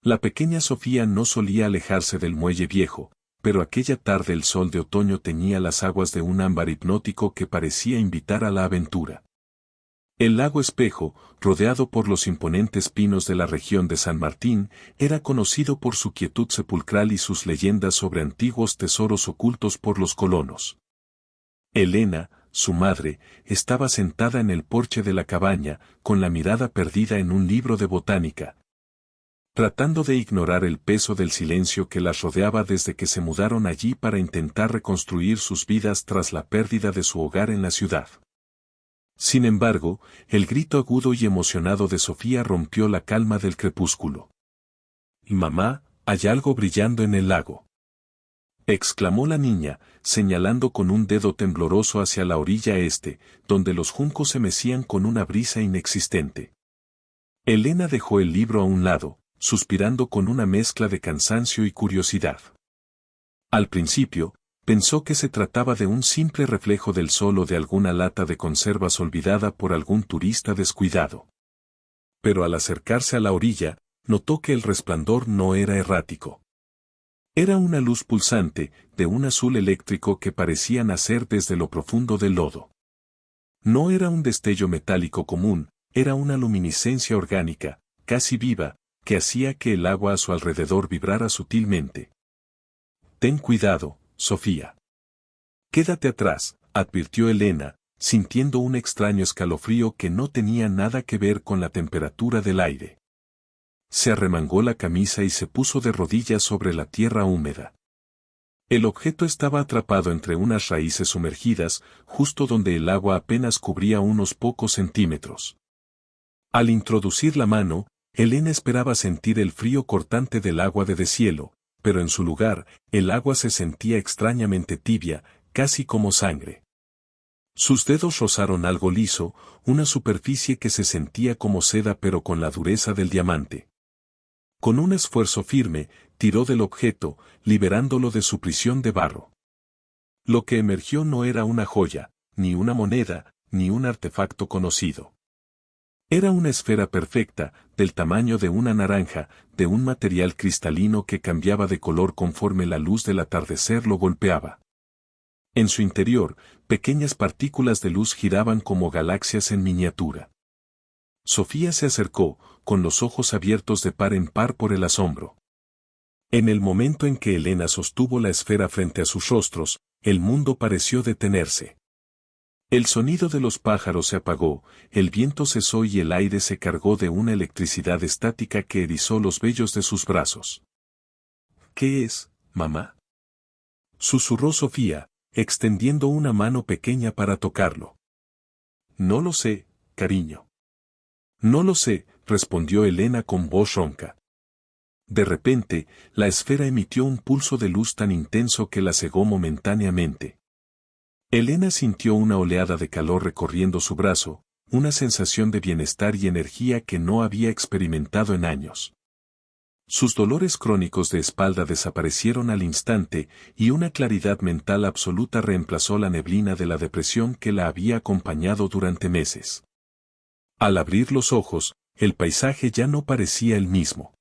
La pequeña Sofía no solía alejarse del muelle viejo, pero aquella tarde el sol de otoño teñía las aguas de un ámbar hipnótico que parecía invitar a la aventura. El lago Espejo, rodeado por los imponentes pinos de la región de San Martín, era conocido por su quietud sepulcral y sus leyendas sobre antiguos tesoros ocultos por los colonos. Elena, su madre, estaba sentada en el porche de la cabaña, con la mirada perdida en un libro de botánica, tratando de ignorar el peso del silencio que las rodeaba desde que se mudaron allí para intentar reconstruir sus vidas tras la pérdida de su hogar en la ciudad. Sin embargo, el grito agudo y emocionado de Sofía rompió la calma del crepúsculo. «Mamá, hay algo brillando en el lago», exclamó la niña, señalando con un dedo tembloroso hacia la orilla este, donde los juncos se mecían con una brisa inexistente. Elena dejó el libro a un lado, suspirando con una mezcla de cansancio y curiosidad. Al principio, pensó que se trataba de un simple reflejo del sol o de alguna lata de conservas olvidada por algún turista descuidado. Pero al acercarse a la orilla, notó que el resplandor no era errático. Era una luz pulsante, de un azul eléctrico que parecía nacer desde lo profundo del lodo. No era un destello metálico común, era una luminiscencia orgánica, casi viva, que hacía que el agua a su alrededor vibrara sutilmente. «Ten cuidado, Sofía. Quédate atrás», advirtió Elena, sintiendo un extraño escalofrío que no tenía nada que ver con la temperatura del aire. Se arremangó la camisa y se puso de rodillas sobre la tierra húmeda. El objeto estaba atrapado entre unas raíces sumergidas, justo donde el agua apenas cubría unos pocos centímetros. Al introducir la mano, Elena esperaba sentir el frío cortante del agua de deshielo, pero en su lugar, el agua se sentía extrañamente tibia, casi como sangre. Sus dedos rozaron algo liso, una superficie que se sentía como seda pero con la dureza del diamante. Con un esfuerzo firme, tiró del objeto, liberándolo de su prisión de barro. Lo que emergió no era una joya, ni una moneda, ni un artefacto conocido. Era una esfera perfecta, del tamaño de una naranja, de un material cristalino que cambiaba de color conforme la luz del atardecer lo golpeaba. En su interior, pequeñas partículas de luz giraban como galaxias en miniatura. Sofía se acercó, con los ojos abiertos de par en par por el asombro. En el momento en que Elena sostuvo la esfera frente a sus rostros, el mundo pareció detenerse. El sonido de los pájaros se apagó, el viento cesó y el aire se cargó de una electricidad estática que erizó los vellos de sus brazos. «¿Qué es, mamá?», susurró Sofía, extendiendo una mano pequeña para tocarlo. «No lo sé, cariño». «No lo sé», respondió Elena con voz ronca. De repente, la esfera emitió un pulso de luz tan intenso que la cegó momentáneamente. Elena sintió una oleada de calor recorriendo su brazo, una sensación de bienestar y energía que no había experimentado en años. Sus dolores crónicos de espalda desaparecieron al instante y una claridad mental absoluta reemplazó la neblina de la depresión que la había acompañado durante meses. Al abrir los ojos, el paisaje ya no parecía el mismo.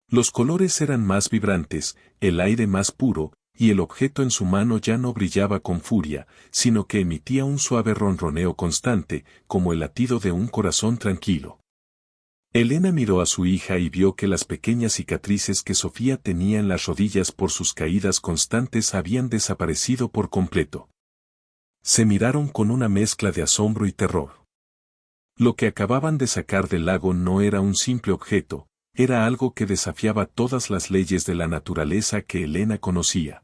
Los colores eran más vibrantes, el aire más puro, y el objeto en su mano ya no brillaba con furia, sino que emitía un suave ronroneo constante, como el latido de un corazón tranquilo. Elena miró a su hija y vio que las pequeñas cicatrices que Sofía tenía en las rodillas por sus caídas constantes habían desaparecido por completo. Se miraron con una mezcla de asombro y terror. Lo que acababan de sacar del lago no era un simple objeto, era algo que desafiaba todas las leyes de la naturaleza que Elena conocía.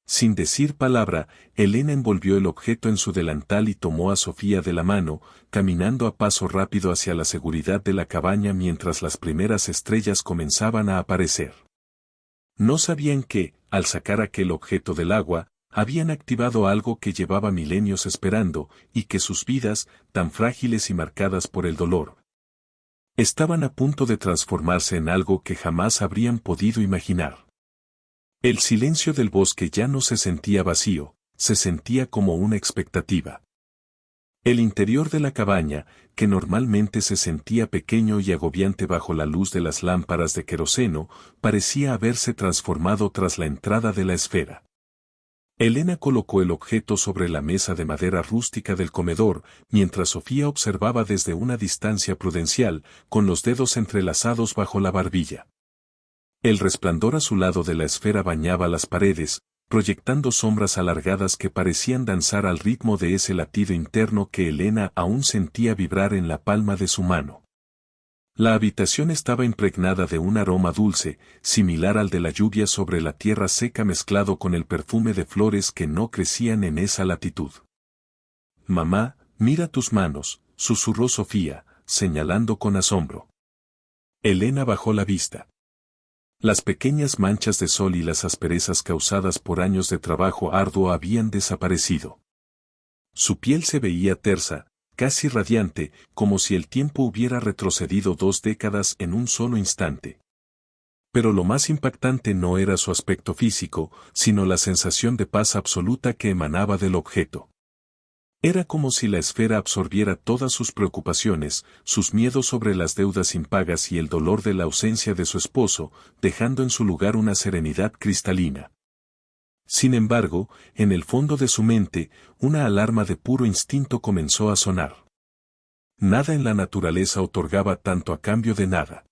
Sin decir palabra, Elena envolvió el objeto en su delantal y tomó a Sofía de la mano, caminando a paso rápido hacia la seguridad de la cabaña mientras las primeras estrellas comenzaban a aparecer. No sabían que, al sacar aquel objeto del agua, habían activado algo que llevaba milenios esperando, y que sus vidas, tan frágiles y marcadas por el dolor, estaban a punto de transformarse en algo que jamás habrían podido imaginar. El silencio del bosque ya no se sentía vacío, se sentía como una expectativa. El interior de la cabaña, que normalmente se sentía pequeño y agobiante bajo la luz de las lámparas de queroseno, parecía haberse transformado tras la entrada de la esfera. Elena colocó el objeto sobre la mesa de madera rústica del comedor, mientras Sofía observaba desde una distancia prudencial, con los dedos entrelazados bajo la barbilla. El resplandor azulado de la esfera bañaba las paredes, proyectando sombras alargadas que parecían danzar al ritmo de ese latido interno que Elena aún sentía vibrar en la palma de su mano. La habitación estaba impregnada de un aroma dulce, similar al de la lluvia sobre la tierra seca mezclado con el perfume de flores que no crecían en esa latitud. «Mamá, mira tus manos», susurró Sofía, señalando con asombro. Elena bajó la vista. Las pequeñas manchas de sol y las asperezas causadas por años de trabajo arduo habían desaparecido. Su piel se veía tersa, casi radiante, como si el tiempo hubiera retrocedido 2 décadas en un solo instante. Pero lo más impactante no era su aspecto físico, sino la sensación de paz absoluta que emanaba del objeto. Era como si la esfera absorbiera todas sus preocupaciones, sus miedos sobre las deudas impagas y el dolor de la ausencia de su esposo, dejando en su lugar una serenidad cristalina. Sin embargo, en el fondo de su mente, una alarma de puro instinto comenzó a sonar. Nada en la naturaleza otorgaba tanto a cambio de nada.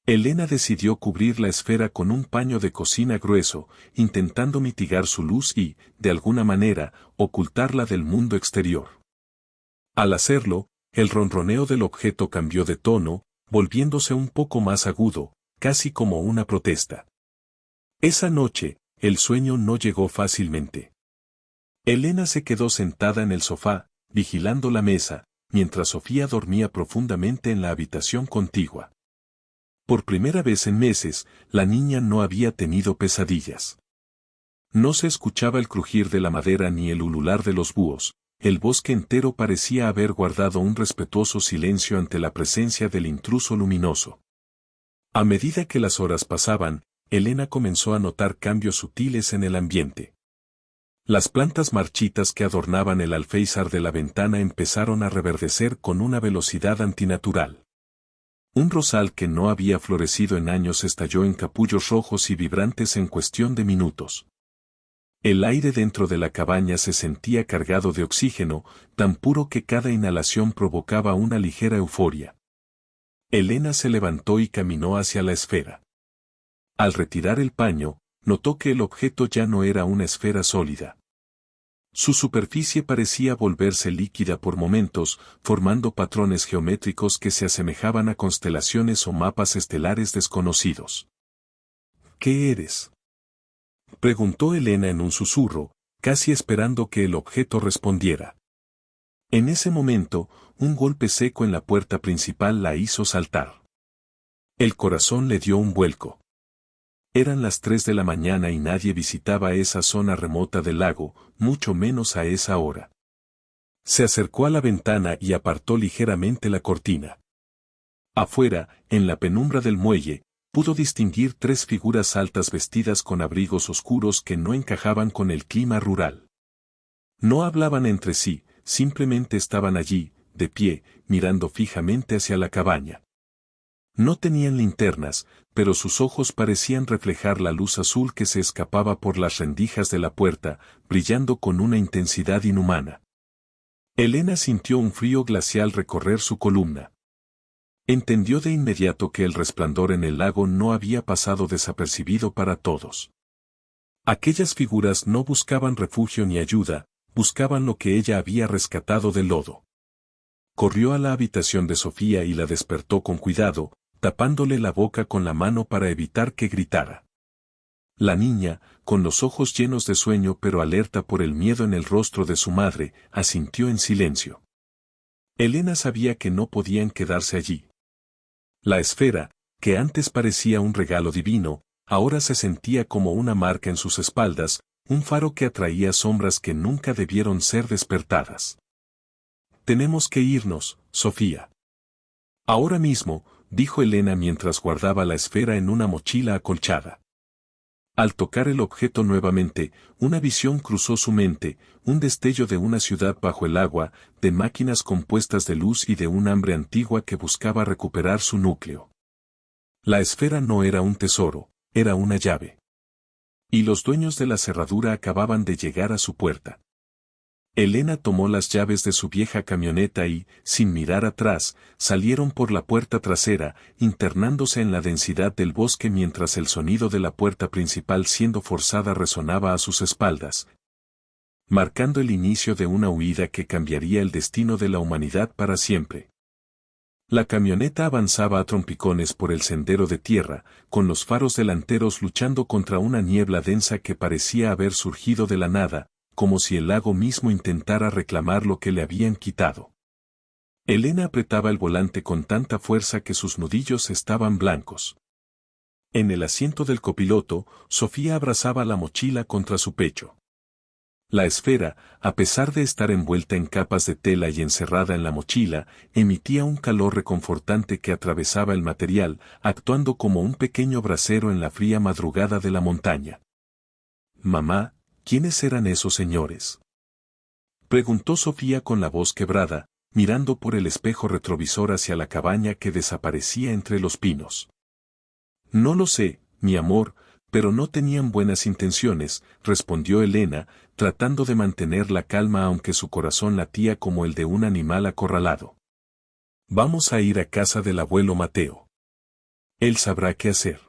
Elena decidió cubrir la esfera con un paño de cocina grueso, intentando mitigar su luz y, de alguna manera, ocultarla del mundo exterior. Al hacerlo, el ronroneo del objeto cambió de tono, volviéndose un poco más agudo, casi como una protesta. Esa noche, el sueño no llegó fácilmente. Elena se quedó sentada en el sofá, vigilando la mesa, mientras Sofía dormía profundamente en la habitación contigua. Por primera vez en meses, la niña no había tenido pesadillas. No se escuchaba el crujir de la madera ni el ulular de los búhos, el bosque entero parecía haber guardado un respetuoso silencio ante la presencia del intruso luminoso. A medida que las horas pasaban, Elena comenzó a notar cambios sutiles en el ambiente. Las plantas marchitas que adornaban el alféizar de la ventana empezaron a reverdecer con una velocidad antinatural. Un rosal que no había florecido en años estalló en capullos rojos y vibrantes en cuestión de minutos. El aire dentro de la cabaña se sentía cargado de oxígeno, tan puro que cada inhalación provocaba una ligera euforia. Elena se levantó y caminó hacia la esfera. Al retirar el paño, notó que el objeto ya no era una esfera sólida. Su superficie parecía volverse líquida por momentos, formando patrones geométricos que se asemejaban a constelaciones o mapas estelares desconocidos. ¿Qué eres?, preguntó Elena en un susurro, casi esperando que el objeto respondiera. En ese momento, un golpe seco en la puerta principal la hizo saltar. El corazón le dio un vuelco. Eran las 3 de la mañana y nadie visitaba esa zona remota del lago, mucho menos a esa hora. Se acercó a la ventana y apartó ligeramente la cortina. Afuera, en la penumbra del muelle, pudo distinguir 3 figuras altas vestidas con abrigos oscuros que no encajaban con el clima rural. No hablaban entre sí, simplemente estaban allí, de pie, mirando fijamente hacia la cabaña. No tenían linternas, pero sus ojos parecían reflejar la luz azul que se escapaba por las rendijas de la puerta, brillando con una intensidad inhumana. Elena sintió un frío glacial recorrer su columna. Entendió de inmediato que el resplandor en el lago no había pasado desapercibido para todos. Aquellas figuras no buscaban refugio ni ayuda, buscaban lo que ella había rescatado del lodo. Corrió a la habitación de Sofía y la despertó con cuidado, tapándole la boca con la mano para evitar que gritara. La niña, con los ojos llenos de sueño pero alerta por el miedo en el rostro de su madre, asintió en silencio. Elena sabía que no podían quedarse allí. La esfera, que antes parecía un regalo divino, ahora se sentía como una marca en sus espaldas, un faro que atraía sombras que nunca debieron ser despertadas. «Tenemos que irnos, Sofía». «Ahora mismo», dijo Elena mientras guardaba la esfera en una mochila acolchada. Al tocar el objeto nuevamente, una visión cruzó su mente, un destello de una ciudad bajo el agua, de máquinas compuestas de luz y de un hambre antigua que buscaba recuperar su núcleo. La esfera no era un tesoro, era una llave. Y los dueños de la cerradura acababan de llegar a su puerta. Elena tomó las llaves de su vieja camioneta y, sin mirar atrás, salieron por la puerta trasera, internándose en la densidad del bosque mientras el sonido de la puerta principal siendo forzada resonaba a sus espaldas, marcando el inicio de una huida que cambiaría el destino de la humanidad para siempre. La camioneta avanzaba a trompicones por el sendero de tierra, con los faros delanteros luchando contra una niebla densa que parecía haber surgido de la nada, como si el lago mismo intentara reclamar lo que le habían quitado. Elena apretaba el volante con tanta fuerza que sus nudillos estaban blancos. En el asiento del copiloto, Sofía abrazaba la mochila contra su pecho. La esfera, a pesar de estar envuelta en capas de tela y encerrada en la mochila, emitía un calor reconfortante que atravesaba el material, actuando como un pequeño brasero en la fría madrugada de la montaña. «Mamá, ¿quiénes eran esos señores?», preguntó Sofía con la voz quebrada, mirando por el espejo retrovisor hacia la cabaña que desaparecía entre los pinos. «No lo sé, mi amor, pero no tenían buenas intenciones», respondió Elena, tratando de mantener la calma aunque su corazón latía como el de un animal acorralado. «Vamos a ir a casa del abuelo Mateo. Él sabrá qué hacer».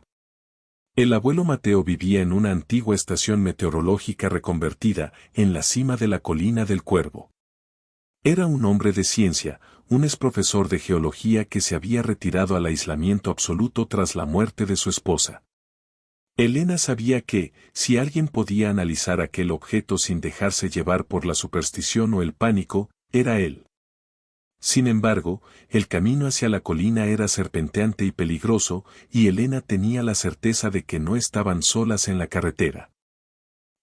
El abuelo Mateo vivía en una antigua estación meteorológica reconvertida en la cima de la colina del Cuervo. Era un hombre de ciencia, un exprofesor de geología que se había retirado al aislamiento absoluto tras la muerte de su esposa. Elena sabía que, si alguien podía analizar aquel objeto sin dejarse llevar por la superstición o el pánico, era él. Sin embargo, el camino hacia la colina era serpenteante y peligroso, y Elena tenía la certeza de que no estaban solas en la carretera.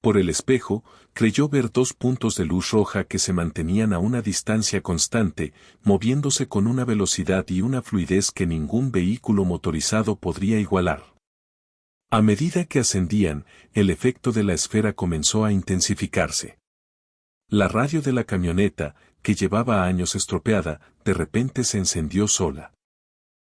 Por el espejo, creyó ver dos puntos de luz roja que se mantenían a una distancia constante, moviéndose con una velocidad y una fluidez que ningún vehículo motorizado podría igualar. A medida que ascendían, el efecto de la esfera comenzó a intensificarse. La radio de la camioneta, que llevaba años estropeada, de repente se encendió sola.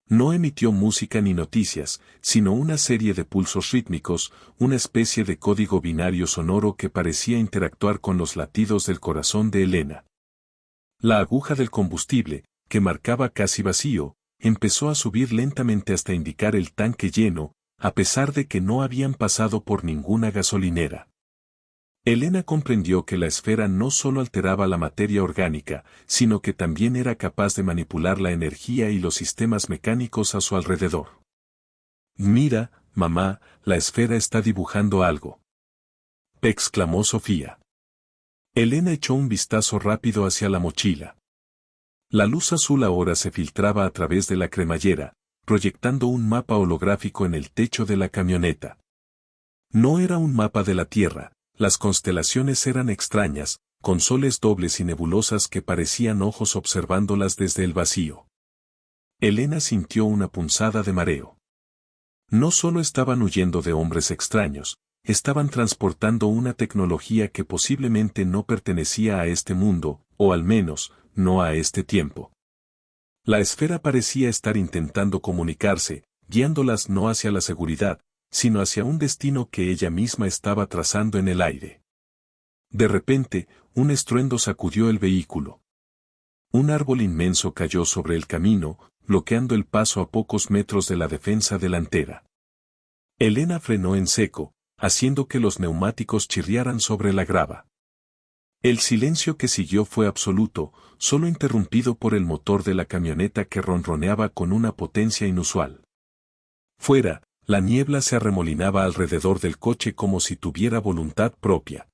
No emitió música ni noticias, sino una serie de pulsos rítmicos, una especie de código binario sonoro que parecía interactuar con los latidos del corazón de Elena. La aguja del combustible, que marcaba casi vacío, empezó a subir lentamente hasta indicar el tanque lleno, a pesar de que no habían pasado por ninguna gasolinera. Elena comprendió que la esfera no solo alteraba la materia orgánica, sino que también era capaz de manipular la energía y los sistemas mecánicos a su alrededor. «Mira, mamá, la esfera está dibujando algo», exclamó Sofía. Elena echó un vistazo rápido hacia la mochila. La luz azul ahora se filtraba a través de la cremallera, proyectando un mapa holográfico en el techo de la camioneta. No era un mapa de la Tierra, las constelaciones eran extrañas, con soles dobles y nebulosas que parecían ojos observándolas desde el vacío. Elena sintió una punzada de mareo. No solo estaban huyendo de hombres extraños, estaban transportando una tecnología que posiblemente no pertenecía a este mundo, o al menos, no a este tiempo. La esfera parecía estar intentando comunicarse, guiándolas no hacia la seguridad, sino hacia un destino que ella misma estaba trazando en el aire. De repente, un estruendo sacudió el vehículo. Un árbol inmenso cayó sobre el camino, bloqueando el paso a pocos metros de la defensa delantera. Elena frenó en seco, haciendo que los neumáticos chirriaran sobre la grava. El silencio que siguió fue absoluto, solo interrumpido por el motor de la camioneta que ronroneaba con una potencia inusual. Fuera, la niebla se arremolinaba alrededor del coche como si tuviera voluntad propia.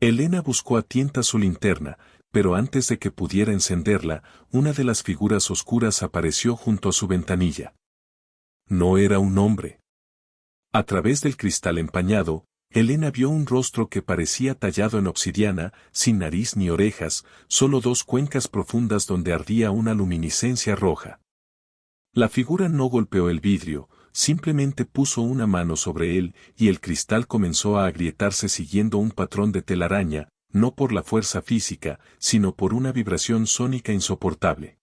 Elena buscó a tientas su linterna, pero antes de que pudiera encenderla, una de las figuras oscuras apareció junto a su ventanilla. No era un hombre. A través del cristal empañado, Elena vio un rostro que parecía tallado en obsidiana, sin nariz ni orejas, solo dos cuencas profundas donde ardía una luminiscencia roja. La figura no golpeó el vidrio, simplemente puso una mano sobre él y el cristal comenzó a agrietarse siguiendo un patrón de telaraña, no por la fuerza física, sino por una vibración sónica insoportable.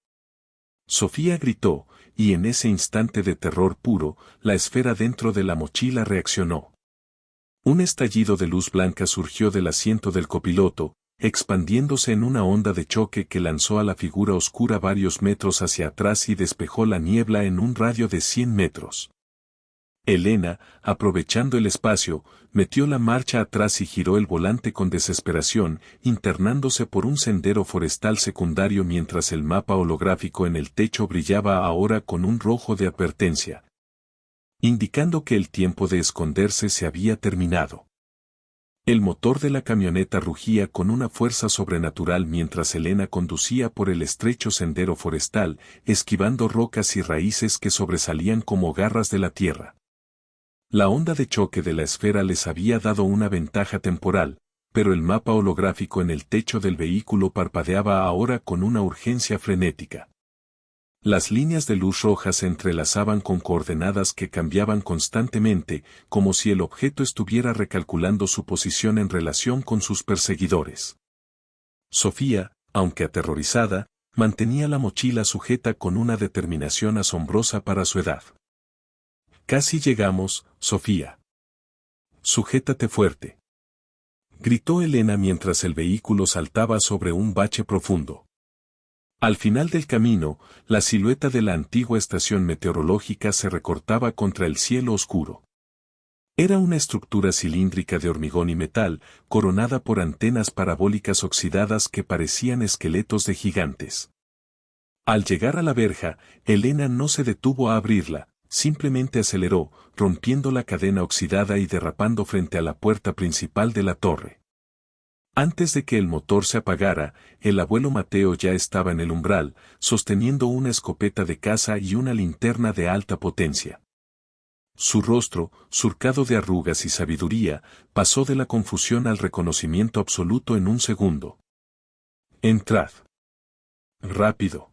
Sofía gritó, y en ese instante de terror puro, la esfera dentro de la mochila reaccionó. Un estallido de luz blanca surgió del asiento del copiloto, expandiéndose en una onda de choque que lanzó a la figura oscura varios metros hacia atrás y despejó la niebla en un radio de 100 metros. Elena, aprovechando el espacio, metió la marcha atrás y giró el volante con desesperación, internándose por un sendero forestal secundario mientras el mapa holográfico en el techo brillaba ahora con un rojo de advertencia, indicando que el tiempo de esconderse se había terminado. El motor de la camioneta rugía con una fuerza sobrenatural mientras Elena conducía por el estrecho sendero forestal, esquivando rocas y raíces que sobresalían como garras de la tierra. La onda de choque de la esfera les había dado una ventaja temporal, pero el mapa holográfico en el techo del vehículo parpadeaba ahora con una urgencia frenética. Las líneas de luz roja se entrelazaban con coordenadas que cambiaban constantemente, como si el objeto estuviera recalculando su posición en relación con sus perseguidores. Sofía, aunque aterrorizada, mantenía la mochila sujeta con una determinación asombrosa para su edad. Casi llegamos, Sofía. Sujétate fuerte. Gritó Elena mientras el vehículo saltaba sobre un bache profundo. Al final del camino, la silueta de la antigua estación meteorológica se recortaba contra el cielo oscuro. Era una estructura cilíndrica de hormigón y metal, coronada por antenas parabólicas oxidadas que parecían esqueletos de gigantes. Al llegar a la verja, Elena no se detuvo a abrirla, simplemente aceleró, rompiendo la cadena oxidada y derrapando frente a la puerta principal de la torre. Antes de que el motor se apagara, el abuelo Mateo ya estaba en el umbral, sosteniendo una escopeta de caza y una linterna de alta potencia. Su rostro, surcado de arrugas y sabiduría, pasó de la confusión al reconocimiento absoluto en un segundo. «Entrad. Rápido»,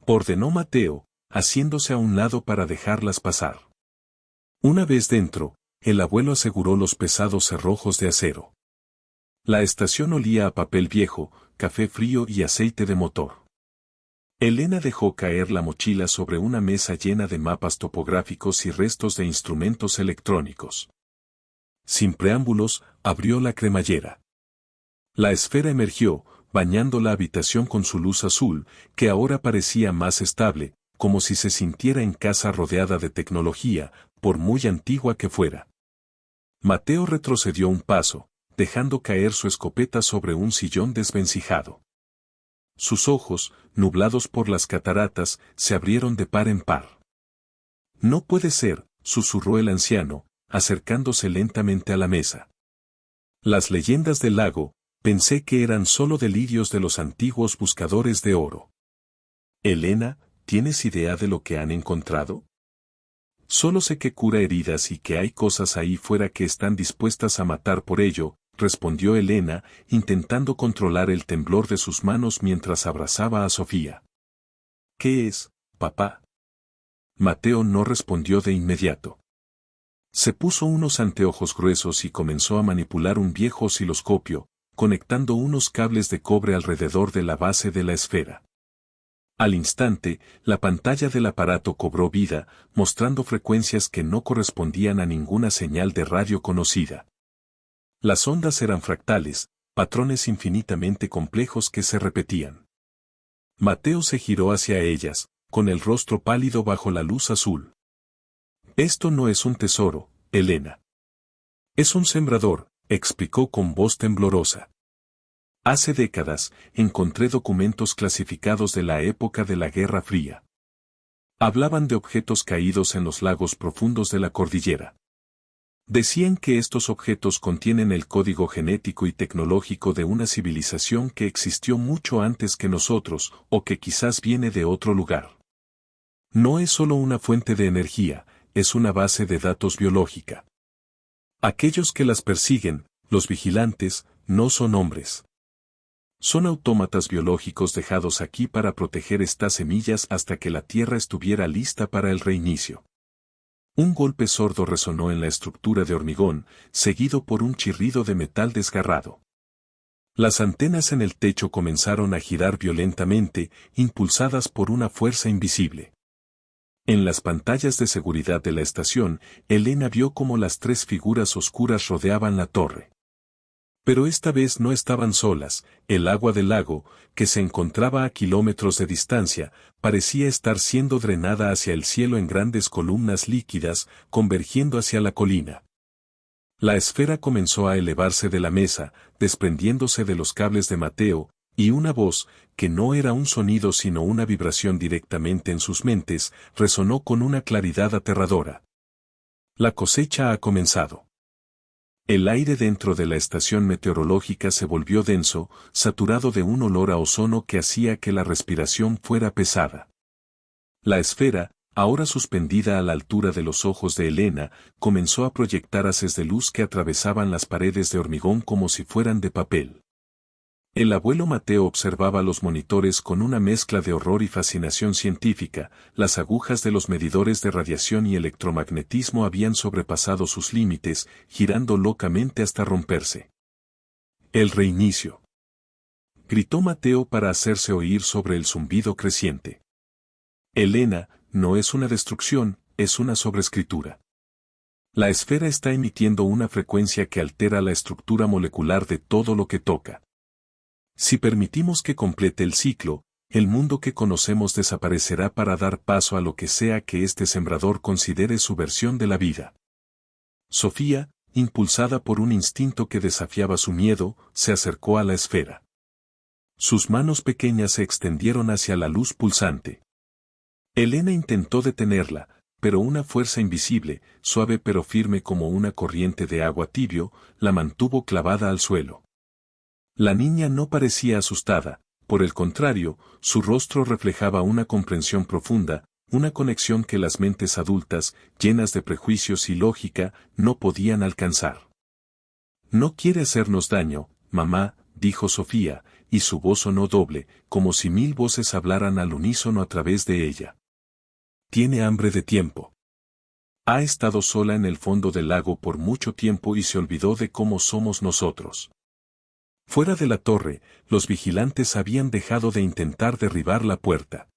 ordenó Mateo, haciéndose a un lado para dejarlas pasar. Una vez dentro, el abuelo aseguró los pesados cerrojos de acero. La estación olía a papel viejo, café frío y aceite de motor. Elena dejó caer la mochila sobre una mesa llena de mapas topográficos y restos de instrumentos electrónicos. Sin preámbulos, abrió la cremallera. La esfera emergió, bañando la habitación con su luz azul, que ahora parecía más estable, como si se sintiera en casa rodeada de tecnología, por muy antigua que fuera. Mateo retrocedió un paso, dejando caer su escopeta sobre un sillón desvencijado. Sus ojos, nublados por las cataratas, se abrieron de par en par. «No puede ser», susurró el anciano, acercándose lentamente a la mesa. «Las leyendas del lago, pensé que eran solo delirios de los antiguos buscadores de oro». «Elena, ¿tienes idea de lo que han encontrado?» «Solo sé que cura heridas y que hay cosas ahí fuera que están dispuestas a matar por ello», respondió Elena, intentando controlar el temblor de sus manos mientras abrazaba a Sofía. «¿Qué es, papá?» Mateo no respondió de inmediato. Se puso unos anteojos gruesos y comenzó a manipular un viejo osciloscopio, conectando unos cables de cobre alrededor de la base de la esfera. Al instante, la pantalla del aparato cobró vida, mostrando frecuencias que no correspondían a ninguna señal de radio conocida. Las ondas eran fractales, patrones infinitamente complejos que se repetían. Mateo se giró hacia ellas, con el rostro pálido bajo la luz azul. «Esto no es un tesoro, Elena. Es un sembrador», explicó con voz temblorosa. «Hace décadas, encontré documentos clasificados de la época de la Guerra Fría. Hablaban de objetos caídos en los lagos profundos de la cordillera. Decían que estos objetos contienen el código genético y tecnológico de una civilización que existió mucho antes que nosotros, o que quizás viene de otro lugar. No es solo una fuente de energía, es una base de datos biológica. Aquellos que las persiguen, los vigilantes, no son hombres. Son autómatas biológicos dejados aquí para proteger estas semillas hasta que la Tierra estuviera lista para el reinicio. Un golpe sordo resonó en la estructura de hormigón, seguido por un chirrido de metal desgarrado. Las antenas en el techo comenzaron a girar violentamente, impulsadas por una fuerza invisible. En las pantallas de seguridad de la estación, Elena vio cómo las tres figuras oscuras rodeaban la torre. Pero esta vez no estaban solas, el agua del lago, que se encontraba a kilómetros de distancia, parecía estar siendo drenada hacia el cielo en grandes columnas líquidas, convergiendo hacia la colina. La esfera comenzó a elevarse de la mesa, desprendiéndose de los cables de Mateo, y una voz, que no era un sonido sino una vibración directamente en sus mentes, resonó con una claridad aterradora. La cosecha ha comenzado. El aire dentro de la estación meteorológica se volvió denso, saturado de un olor a ozono que hacía que la respiración fuera pesada. La esfera, ahora suspendida a la altura de los ojos de Elena, comenzó a proyectar haces de luz que atravesaban las paredes de hormigón como si fueran de papel. El abuelo Mateo observaba los monitores con una mezcla de horror y fascinación científica. Las agujas de los medidores de radiación y electromagnetismo habían sobrepasado sus límites, girando locamente hasta romperse. El reinicio. Gritó Mateo para hacerse oír sobre el zumbido creciente. Elena, no es una destrucción, es una sobreescritura. La esfera está emitiendo una frecuencia que altera la estructura molecular de todo lo que toca. Si permitimos que complete el ciclo, el mundo que conocemos desaparecerá para dar paso a lo que sea que este sembrador considere su versión de la vida. Sofía, impulsada por un instinto que desafiaba su miedo, se acercó a la esfera. Sus manos pequeñas se extendieron hacia la luz pulsante. Elena intentó detenerla, pero una fuerza invisible, suave pero firme como una corriente de agua tibio, la mantuvo clavada al suelo. La niña no parecía asustada, por el contrario, su rostro reflejaba una comprensión profunda, una conexión que las mentes adultas, llenas de prejuicios y lógica, no podían alcanzar. No quiere hacernos daño, mamá, dijo Sofía, y su voz sonó doble, como si 1000 voces hablaran al unísono a través de ella. Tiene hambre de tiempo. Ha estado sola en el fondo del lago por mucho tiempo y se olvidó de cómo somos nosotros. Fuera de la torre, los vigilantes habían dejado de intentar derribar la puerta.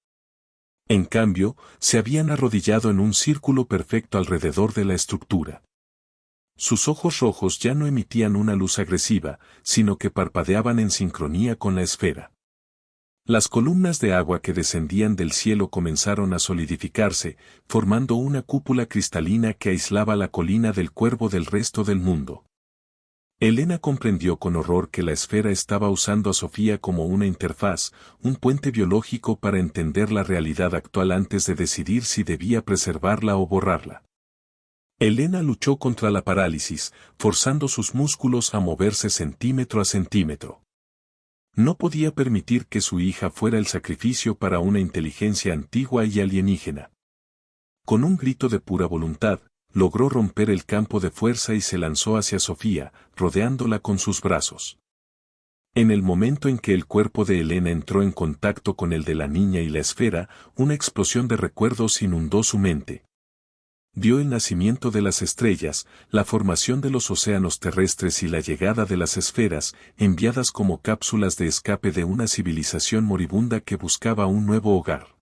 En cambio, se habían arrodillado en un círculo perfecto alrededor de la estructura. Sus ojos rojos ya no emitían una luz agresiva, sino que parpadeaban en sincronía con la esfera. Las columnas de agua que descendían del cielo comenzaron a solidificarse, formando una cúpula cristalina que aislaba la colina del Cuervo del resto del mundo. Elena comprendió con horror que la esfera estaba usando a Sofía como una interfaz, un puente biológico para entender la realidad actual antes de decidir si debía preservarla o borrarla. Elena luchó contra la parálisis, forzando sus músculos a moverse centímetro a centímetro. No podía permitir que su hija fuera el sacrificio para una inteligencia antigua y alienígena. Con un grito de pura voluntad, logró romper el campo de fuerza y se lanzó hacia Sofía, rodeándola con sus brazos. En el momento en que el cuerpo de Elena entró en contacto con el de la niña y la esfera, una explosión de recuerdos inundó su mente. Vio el nacimiento de las estrellas, la formación de los océanos terrestres y la llegada de las esferas, enviadas como cápsulas de escape de una civilización moribunda que buscaba un nuevo hogar.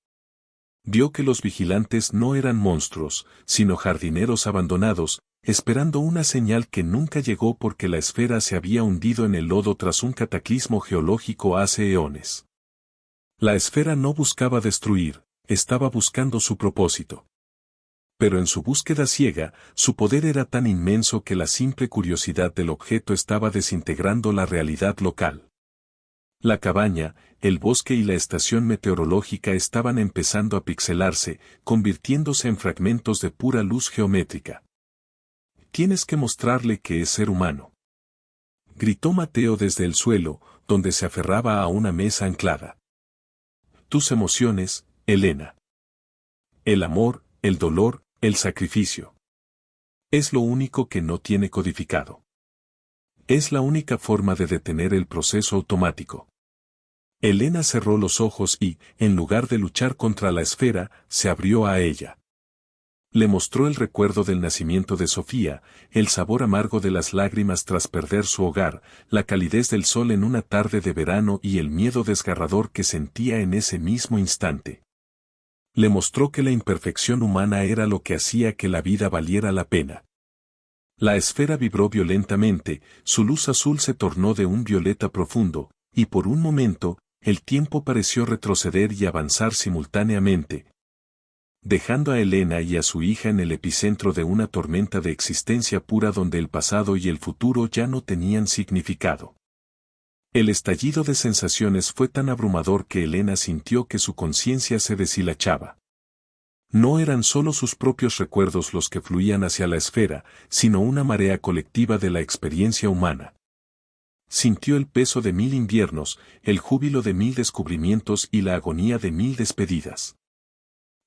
Vio que los vigilantes no eran monstruos, sino jardineros abandonados, esperando una señal que nunca llegó porque la esfera se había hundido en el lodo tras un cataclismo geológico hace eones. La esfera no buscaba destruir, estaba buscando su propósito. Pero en su búsqueda ciega, su poder era tan inmenso que la simple curiosidad del objeto estaba desintegrando la realidad local. La cabaña, el bosque y la estación meteorológica estaban empezando a pixelarse, convirtiéndose en fragmentos de pura luz geométrica. Tienes que mostrarle que es ser humano. Gritó Mateo desde el suelo, donde se aferraba a una mesa anclada. Tus emociones, Elena. El amor, el dolor, el sacrificio. Es lo único que no tiene codificado. Es la única forma de detener el proceso automático. Elena cerró los ojos y, en lugar de luchar contra la esfera, se abrió a ella. Le mostró el recuerdo del nacimiento de Sofía, el sabor amargo de las lágrimas tras perder su hogar, la calidez del sol en una tarde de verano y el miedo desgarrador que sentía en ese mismo instante. Le mostró que la imperfección humana era lo que hacía que la vida valiera la pena. La esfera vibró violentamente, su luz azul se tornó de un violeta profundo, y por un momento, el tiempo pareció retroceder y avanzar simultáneamente, dejando a Elena y a su hija en el epicentro de una tormenta de existencia pura donde el pasado y el futuro ya no tenían significado. El estallido de sensaciones fue tan abrumador que Elena sintió que su conciencia se deshilachaba. No eran solo sus propios recuerdos los que fluían hacia la esfera, sino una marea colectiva de la experiencia humana. Sintió el peso de 1000 inviernos, el júbilo de 1000 descubrimientos y la agonía de 1000 despedidas.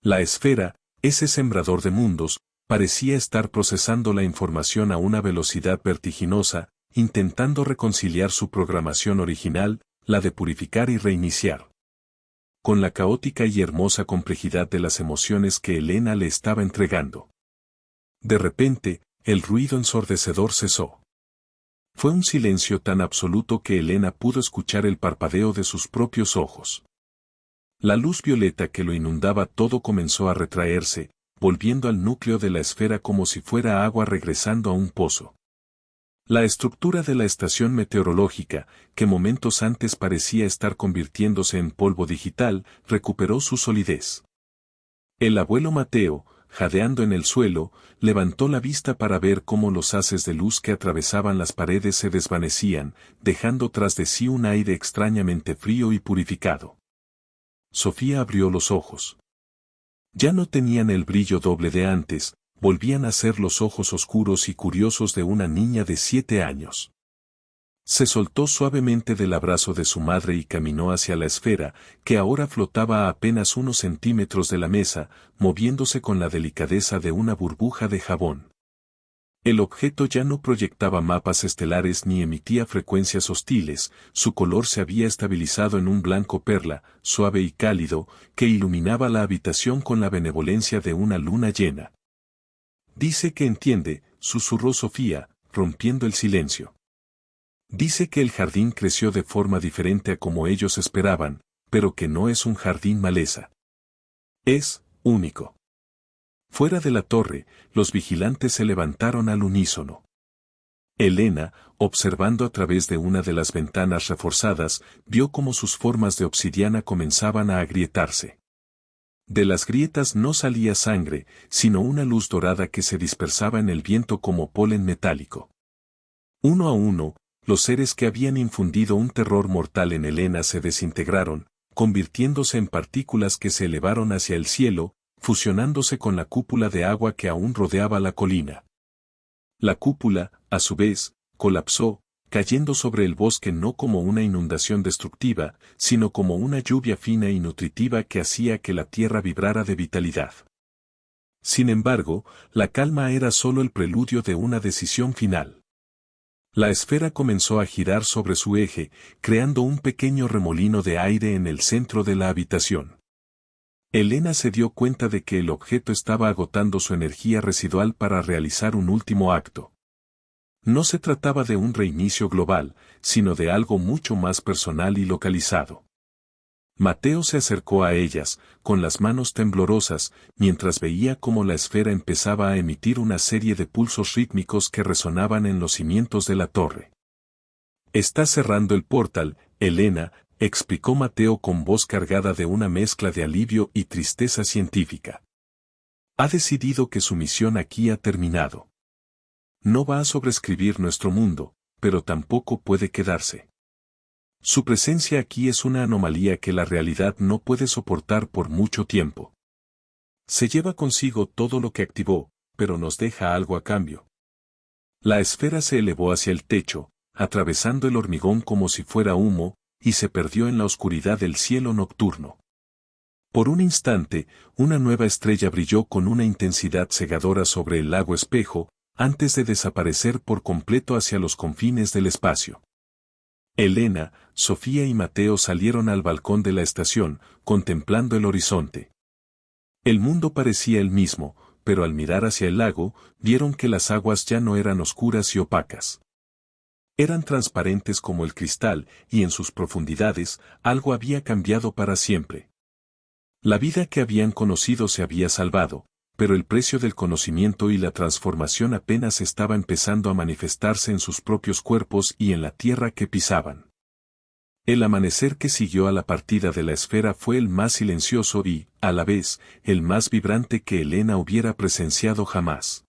La esfera, ese sembrador de mundos, parecía estar procesando la información a una velocidad vertiginosa, intentando reconciliar su programación original, la de purificar y reiniciar, con la caótica y hermosa complejidad de las emociones que Elena le estaba entregando. De repente, el ruido ensordecedor cesó. Fue un silencio tan absoluto que Elena pudo escuchar el parpadeo de sus propios ojos. La luz violeta que lo inundaba todo comenzó a retraerse, volviendo al núcleo de la esfera como si fuera agua regresando a un pozo. La estructura de la estación meteorológica, que momentos antes parecía estar convirtiéndose en polvo digital, recuperó su solidez. El abuelo Mateo, jadeando en el suelo, levantó la vista para ver cómo los haces de luz que atravesaban las paredes se desvanecían, dejando tras de sí un aire extrañamente frío y purificado. Sofía abrió los ojos. Ya no tenían el brillo doble de antes, volvían a ser los ojos oscuros y curiosos de una niña de 7 años. Se soltó suavemente del abrazo de su madre y caminó hacia la esfera, que ahora flotaba a apenas unos centímetros de la mesa, moviéndose con la delicadeza de una burbuja de jabón. El objeto ya no proyectaba mapas estelares ni emitía frecuencias hostiles, su color se había estabilizado en un blanco perla, suave y cálido, que iluminaba la habitación con la benevolencia de una luna llena. Dice que entiende, susurró Sofía, rompiendo el silencio. Dice que el jardín creció de forma diferente a como ellos esperaban, pero que no es un jardín maleza. Es único. Fuera de la torre, los vigilantes se levantaron al unísono. Elena, observando a través de una de las ventanas reforzadas, vio cómo sus formas de obsidiana comenzaban a agrietarse. De las grietas no salía sangre, sino una luz dorada que se dispersaba en el viento como polen metálico. Uno a uno, los seres que habían infundido un terror mortal en Elena se desintegraron, convirtiéndose en partículas que se elevaron hacia el cielo, fusionándose con la cúpula de agua que aún rodeaba la colina. La cúpula, a su vez, colapsó, cayendo sobre el bosque no como una inundación destructiva, sino como una lluvia fina y nutritiva que hacía que la tierra vibrara de vitalidad. Sin embargo, la calma era solo el preludio de una decisión final. La esfera comenzó a girar sobre su eje, creando un pequeño remolino de aire en el centro de la habitación. Elena se dio cuenta de que el objeto estaba agotando su energía residual para realizar un último acto. No se trataba de un reinicio global, sino de algo mucho más personal y localizado. Mateo se acercó a ellas, con las manos temblorosas, mientras veía cómo la esfera empezaba a emitir una serie de pulsos rítmicos que resonaban en los cimientos de la torre. «Está cerrando el portal, Elena», explicó Mateo con voz cargada de una mezcla de alivio y tristeza científica. «Ha decidido que su misión aquí ha terminado. No va a sobreescribir nuestro mundo, pero tampoco puede quedarse. Su presencia aquí es una anomalía que la realidad no puede soportar por mucho tiempo. Se lleva consigo todo lo que activó, pero nos deja algo a cambio». La esfera se elevó hacia el techo, atravesando el hormigón como si fuera humo, y se perdió en la oscuridad del cielo nocturno. Por un instante, una nueva estrella brilló con una intensidad cegadora sobre el lago espejo, antes de desaparecer por completo hacia los confines del espacio. Elena, Sofía y Mateo salieron al balcón de la estación, contemplando el horizonte. El mundo parecía el mismo, pero al mirar hacia el lago, vieron que las aguas ya no eran oscuras y opacas. Eran transparentes como el cristal, y en sus profundidades, algo había cambiado para siempre. La vida que habían conocido se había salvado, pero el precio del conocimiento y la transformación apenas estaba empezando a manifestarse en sus propios cuerpos y en la tierra que pisaban. El amanecer que siguió a la partida de la esfera fue el más silencioso y, a la vez, el más vibrante que Elena hubiera presenciado jamás.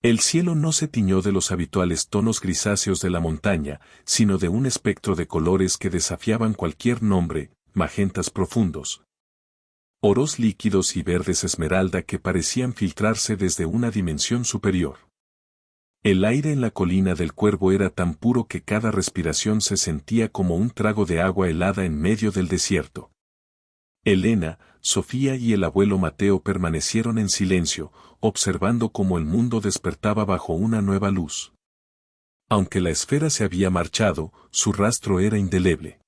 El cielo no se tiñó de los habituales tonos grisáceos de la montaña, sino de un espectro de colores que desafiaban cualquier nombre, magentas profundos, oros líquidos y verdes esmeralda que parecían filtrarse desde una dimensión superior. El aire en la colina del Cuervo era tan puro que cada respiración se sentía como un trago de agua helada en medio del desierto. Elena, Sofía y el abuelo Mateo permanecieron en silencio, observando cómo el mundo despertaba bajo una nueva luz. Aunque la esfera se había marchado, su rastro era indeleble.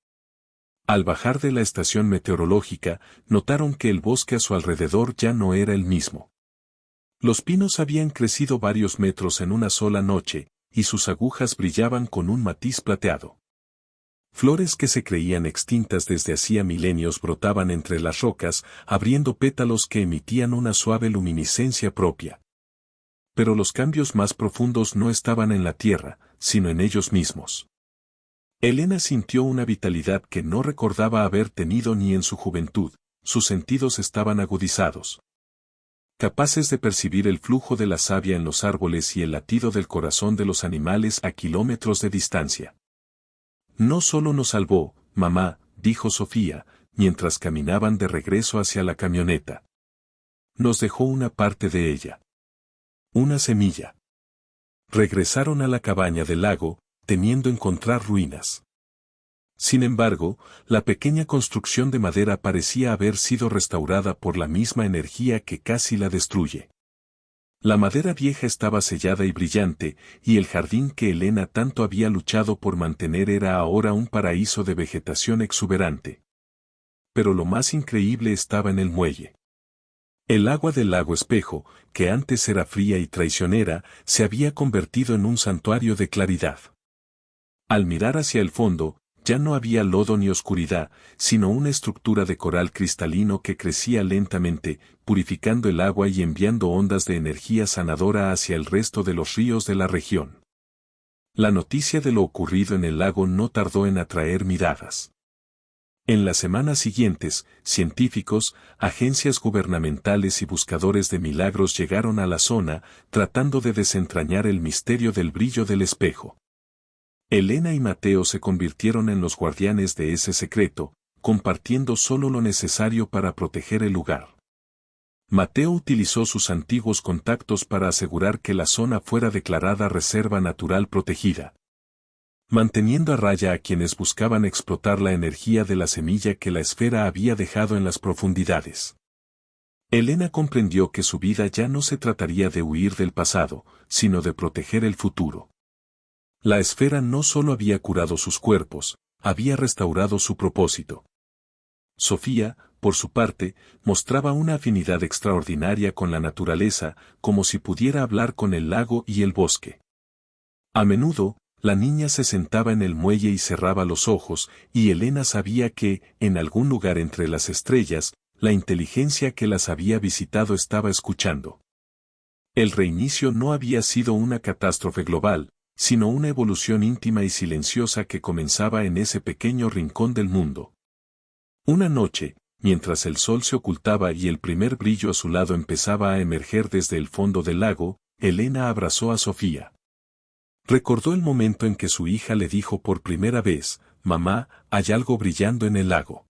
Al bajar de la estación meteorológica, notaron que el bosque a su alrededor ya no era el mismo. Los pinos habían crecido varios metros en una sola noche, y sus agujas brillaban con un matiz plateado. Flores que se creían extintas desde hacía milenios brotaban entre las rocas, abriendo pétalos que emitían una suave luminiscencia propia. Pero los cambios más profundos no estaban en la tierra, sino en ellos mismos. Elena sintió una vitalidad que no recordaba haber tenido ni en su juventud, sus sentidos estaban agudizados, capaces de percibir el flujo de la savia en los árboles y el latido del corazón de los animales a kilómetros de distancia. No solo nos salvó, mamá, dijo Sofía, mientras caminaban de regreso hacia la camioneta. Nos dejó una parte de ella. Una semilla. Regresaron a la cabaña del lago, temiendo encontrar ruinas. Sin embargo, la pequeña construcción de madera parecía haber sido restaurada por la misma energía que casi la destruye. La madera vieja estaba sellada y brillante, y el jardín que Elena tanto había luchado por mantener era ahora un paraíso de vegetación exuberante. Pero lo más increíble estaba en el muelle. El agua del lago Espejo, que antes era fría y traicionera, se había convertido en un santuario de claridad. Al mirar hacia el fondo, ya no había lodo ni oscuridad, sino una estructura de coral cristalino que crecía lentamente, purificando el agua y enviando ondas de energía sanadora hacia el resto de los ríos de la región. La noticia de lo ocurrido en el lago no tardó en atraer miradas. En las semanas siguientes, científicos, agencias gubernamentales y buscadores de milagros llegaron a la zona, tratando de desentrañar el misterio del brillo del espejo. Elena y Mateo se convirtieron en los guardianes de ese secreto, compartiendo solo lo necesario para proteger el lugar. Mateo utilizó sus antiguos contactos para asegurar que la zona fuera declarada reserva natural protegida, manteniendo a raya a quienes buscaban explotar la energía de la semilla que la esfera había dejado en las profundidades. Elena comprendió que su vida ya no se trataría de huir del pasado, sino de proteger el futuro. La esfera no solo había curado sus cuerpos, había restaurado su propósito. Sofía, por su parte, mostraba una afinidad extraordinaria con la naturaleza, como si pudiera hablar con el lago y el bosque. A menudo, la niña se sentaba en el muelle y cerraba los ojos, y Elena sabía que, en algún lugar entre las estrellas, la inteligencia que las había visitado estaba escuchando. El reinicio no había sido una catástrofe global, sino una evolución íntima y silenciosa que comenzaba en ese pequeño rincón del mundo. Una noche, mientras el sol se ocultaba y el primer brillo azulado empezaba a emerger desde el fondo del lago, Elena abrazó a Sofía. Recordó el momento en que su hija le dijo por primera vez, «Mamá, hay algo brillando en el lago».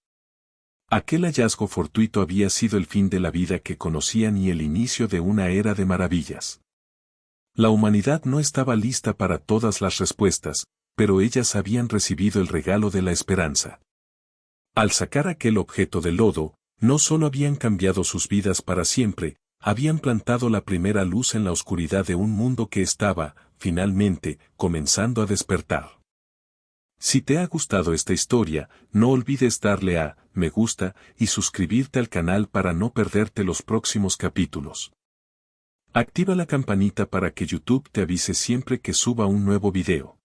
Aquel hallazgo fortuito había sido el fin de la vida que conocían y el inicio de una era de maravillas. La humanidad no estaba lista para todas las respuestas, pero ellas habían recibido el regalo de la esperanza. Al sacar aquel objeto del lodo, no solo habían cambiado sus vidas para siempre, habían plantado la primera luz en la oscuridad de un mundo que estaba, finalmente, comenzando a despertar. Si te ha gustado esta historia, no olvides darle a me gusta y suscribirte al canal para no perderte los próximos capítulos. Activa la campanita para que YouTube te avise siempre que suba un nuevo video.